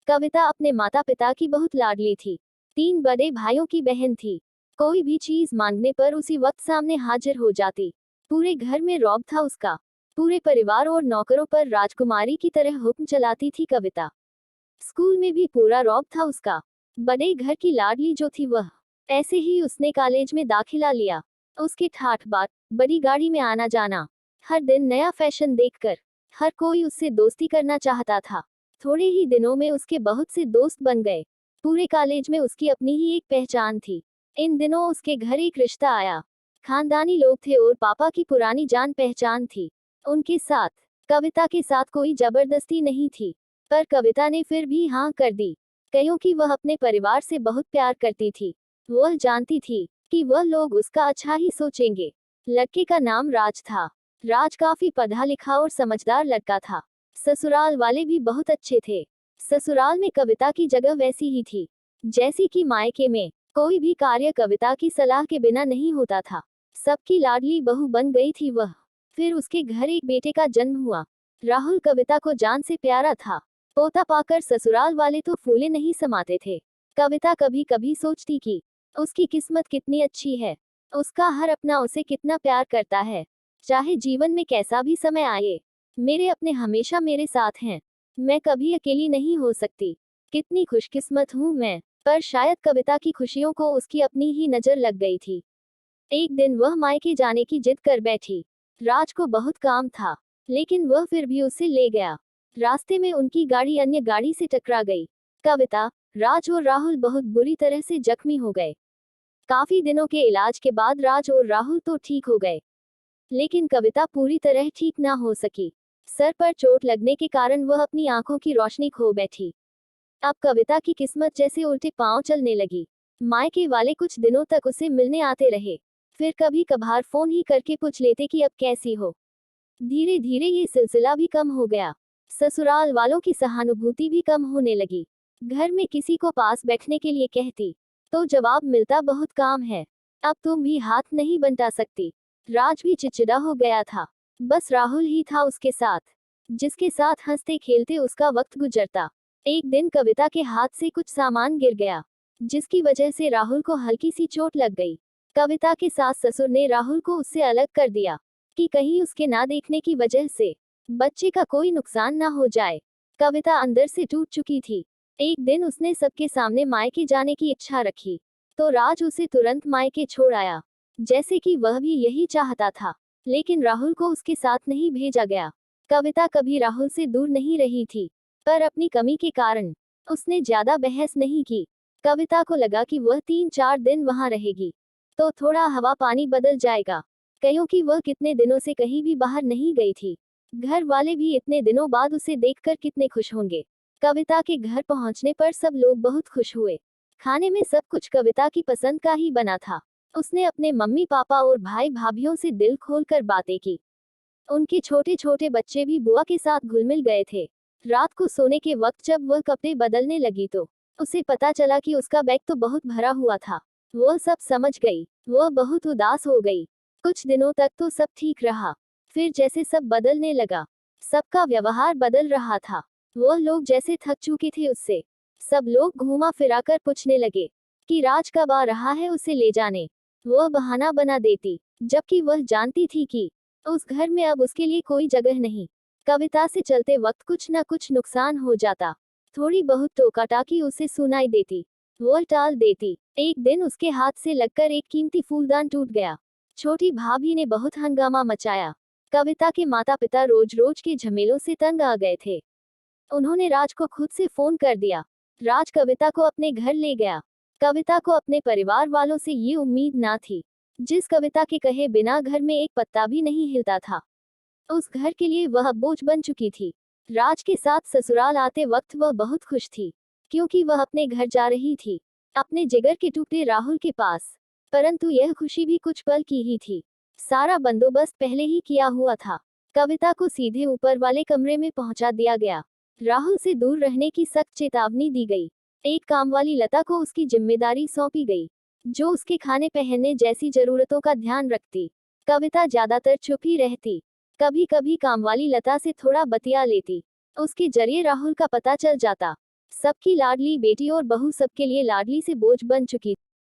कविता अपने माता पिता की बहुत लाडली थी। 3 बड़े भाइयों की बहन थी। कोई भी चीज मांगने पर उसी वक्त सामने हाजिर हो जाती। पूरे घर में रौब था उसका। पूरे परिवार और नौकरों पर राजकुमारी की तरह हुक्म चलाती थी कविता। स्कूल में भी पूरा रौब था उसका। बड़े घर की लाडली जो थी वह। ऐसे ही उसने कॉलेज में दाखिला लिया। उसके ठाठ बाट, बड़ी गाड़ी में आना जाना, हर दिन नया फैशन देखकर हर कोई उससे दोस्ती करना चाहता था। थोड़े ही दिनों में उसके बहुत से दोस्त बन गए। पूरे कॉलेज में उसकी अपनी ही एक पहचान थी। इन दिनों उसके घर एक रिश्ता आया। खानदानी लोग थे और पापा की पुरानी जान पहचान थी उनके साथ। कविता के साथ कोई जबरदस्ती नहीं थी, पर कविता ने फिर भी हाँ कर दी, क्योंकि वह अपने परिवार से बहुत प्यार करती थी। वह जानती थी कि वह लोग उसका अच्छा ही सोचेंगे। लड़के का नाम राज था। राज काफी पढ़ा लिखा और समझदार लड़का था। ससुराल वाले भी बहुत अच्छे थे। ससुराल में कविता की जगह वैसी ही थी जैसी कि मायके में। कोई भी कार्य कविता की सलाह के बिना नहीं होता था। सबकी लाडली बहू बन गई थी वह। फिर उसके घर एक बेटे का जन्म हुआ। राहुल कविता को जान से प्यारा था। पोता पाकर ससुराल वाले तो फूले नहीं समाते थे। कविता कभी कभी सोचती कि उसकी किस्मत कितनी अच्छी है। उसका हर अपना उसे कितना प्यार करता है। चाहे जीवन में कैसा भी समय आए, मेरे अपने हमेशा मेरे साथ हैं। मैं कभी अकेली नहीं हो सकती। कितनी खुशकिस्मत हूँ मैं। पर शायद कविता की खुशियों को उसकी अपनी ही नजर लग गई थी। एक दिन वह मायके जाने की जिद कर बैठी। राज को बहुत काम था, लेकिन वह फिर भी उसे ले गया। रास्ते में उनकी गाड़ी अन्य गाड़ी से टकरा गई। कविता, राज और राहुल बहुत बुरी तरह से जख्मी हो गए। काफी दिनों के इलाज के बाद राज और राहुल तो ठीक हो गए, लेकिन कविता पूरी तरह ठीक ना हो सकी। सर पर चोट लगने के कारण वह अपनी आंखों की रोशनी खो बैठी। अब कविता की किस्मत जैसे उल्टे पांव चलने लगी। मायके वाले कुछ दिनों तक उसे मिलने आते रहे, फिर कभी कभार फोन ही करके पूछ लेते कि अब कैसी हो। धीरे धीरे ये सिलसिला भी कम हो गया। ससुराल वालों की सहानुभूति भी कम होने लगी। घर में किसी को पास बैठने के लिए कहती तो जवाब मिलता बहुत काम है, अब तुम भी हाथ नहीं बंटा सकती। राज भी चिड़चिड़ा हो गया था। बस राहुल ही था उसके साथ, जिसके साथ हंसते खेलते उसका वक्त गुजरता। एक दिन कविता के हाथ से कुछ सामान गिर गया, जिसकी वजह से राहुल को हल्की सी चोट लग गई। कविता के सास ससुर ने राहुल को उससे अलग कर दिया कि कहीं उसके ना देखने की वजह से बच्चे का कोई नुकसान ना हो जाए। कविता अंदर से टूट चुकी थी। एक दिन उसने सबके सामने मायके जाने की इच्छा रखी, तो राज उसे तुरंत मायके छोड़ आया, जैसे कि वह भी यही चाहता था। लेकिन राहुल को उसके साथ नहीं भेजा गया। कविता कभी राहुल से दूर नहीं रही थी, पर अपनी कमी के कारण उसने ज्यादा बहस नहीं की। कविता को लगा कि वह 3-4 दिन वहां रहेगी तो थोड़ा हवा पानी बदल जाएगा, क्योंकि वह कितने दिनों से कहीं भी बाहर नहीं गई थी। घर वाले भी इतने दिनों बाद उसे देखकर कितने खुश होंगे। कविता के घर पहुंचने पर सब लोग बहुत खुश हुए। खाने में सब कुछ कविता की पसंद का ही बना था। उसने अपने मम्मी पापा और भाई भाभीियों से दिल खोलकर बातें की। उनके छोटे छोटे बच्चे भी बुआ के साथ घुल मिल गए थे। रात को सोने के वक्त जब वह कपड़े बदलने लगी तो उसे पता चला कि उसका बैग तो बहुत भरा हुआ था। वह सब समझ गई। वह बहुत उदास हो गई। कुछ दिनों तक तो सब ठीक रहा, फिर जैसे सब बदलने लगा, सबका व्यवहार बदल रहा था। वह लोग जैसे थक चुके थे उससे। सब लोग घूमा फिराकर पूछने लगे कि राज कब आ रहा है उसे ले जाने। वह बहाना बना देती, जबकि वह जानती थी कि उस घर में अब उसके लिए कोई जगह नहीं। कविता से चलते वक्त कुछ न कुछ नुकसान हो जाता। थोड़ी बहुत टोका-टाकी उसे सुनाई देती, वह टाल देती। एक दिन उसके हाथ से लगकर एक कीमती फूलदान टूट गया। छोटी भाभी ने बहुत हंगामा मचाया। कविता के माता पिता रोज रोज के झमेलों से तंग आ गए थे। उन्होंने राज को खुद से फोन कर दिया। राज कविता को अपने घर ले गया। कविता को अपने परिवार वालों से ये उम्मीद ना थी। जिस कविता के कहे बिना घर में एक पत्ता भी नहीं हिलता था, उस घर के लिए वह बोझ बन चुकी थी। राज के साथ ससुराल आते वक्त वह बहुत खुश थी, क्योंकि वह अपने घर जा रही थी, अपने जिगर के टुकड़े राहुल के पास। परंतु यह खुशी भी कुछ पल की ही थी। सारा बंदोबस्त पहले ही किया हुआ था। कविता को सीधे ऊपर वाले कमरे में पहुंचा दिया गया। राहुल से दूर रहने की सख्त चेतावनी दी गई। एक कामवाली लता को उसकी जिम्मेदारी सौंपी गई, जो उसके खाने पहनने जैसी जरूरतों का ध्यान रखती। कविता ज्यादातर चुप ही रहती। कभी कभी कामवाली लता से थोड़ा बतिया लेती। उसके जरिए राहुल का पता चल जाता। सबकी लाडली बेटी और बहू सबके लिए लाडली से बोझ बन चुकी